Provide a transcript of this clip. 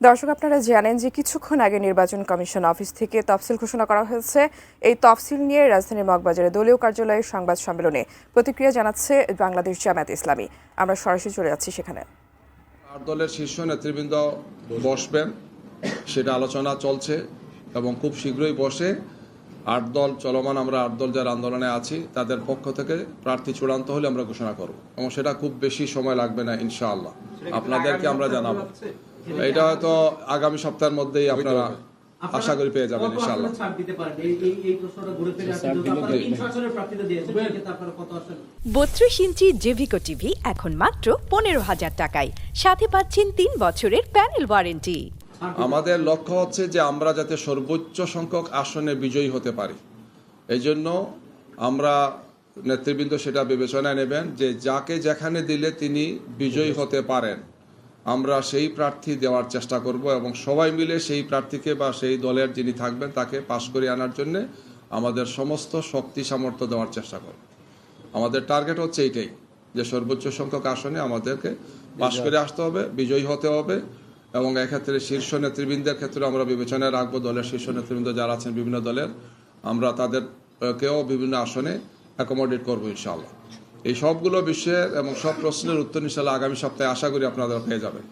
দর্শক, আপনারা জানেন যে কিছুক্ষণ আগে নির্বাচন কমিশন অফিস থেকে তফসিল ঘোষণা করা হয়েছে। এই তফসিল নিয়ে রাজধানীর মগবাজারে দলীয় কার্যালয়ে সংবাদ সম্মেলনে প্রতিক্রিয়া জানাচ্ছে বাংলাদেশ জামায়াতে ইসলামী। আমরা সরাসরি চলে যাচ্ছি সেখানে। আট দলের শীর্ষ নেতৃবৃন্দ বসবেন, সেটা আলোচনা চলছে এবং খুব শীঘ্রই বসে আট দল চলমান, আমরা আট দল যারা আন্দোলনে আছি তাদের পক্ষ থেকে প্রার্থী চূড়ান্ত হলে আমরা ঘোষণা করব এবং সেটা খুব বেশি সময় লাগবে না, ইনশাআল্লাহ আপনাদেরকে আমরা জানাবো। এটা হয়তো আগামী সপ্তাহের মধ্যেই আপনারা আশা করি পেয়ে যাবেন ইনশাআল্লাহ। 32 ইঞ্চি জেভিকো টিভি এখন মাত্র 15,000 টাকায়, সাথে পাচ্ছেন 3 বছরের প্যানেল ওয়ারেন্টি। আমাদের লক্ষ্য হচ্ছে যে আমরা যাতে সর্বোচ্চ সংখ্যক আসনে বিজয়ী হতে পারি। এই জন্য আমরা নেতৃবৃন্দ সেটা বিবেচনায় নেবেন যে যাকে যেখানে দিলে তিনি বিজয়ী হতে পারেন, আমরা সেই প্রার্থী দেওয়ার চেষ্টা করব এবং সবাই মিলে সেই প্রার্থীকে বা সেই দলের যিনি থাকবেন তাকে পাশ করে আনার জন্য আমাদের সমস্ত শক্তি সামর্থ্য দেওয়ার চেষ্টা করব। আমাদের টার্গেট হচ্ছে এইটাই যে সর্বোচ্চ সংখ্যক আসনে আমাদেরকে পাশ করে আসতে হবে, বিজয়ী হতে হবে এবং এক্ষেত্রে শীর্ষ নেতৃবৃন্দের ক্ষেত্রে আমরা বিবেচনায় রাখবো। দলের শীর্ষ নেতৃবৃন্দ যারা আছেন বিভিন্ন দলের, আমরা তাদেরকেও বিভিন্ন আসনে অ্যাকোমোডেট করবো ইনশাআল্লাহ। এই সবগুলো বিষয়ের এবং সব প্রশ্নের উত্তর ইনশাআল্লাহ আগামী সপ্তাহে আশা করি আপনারা পেয়ে যাবেন।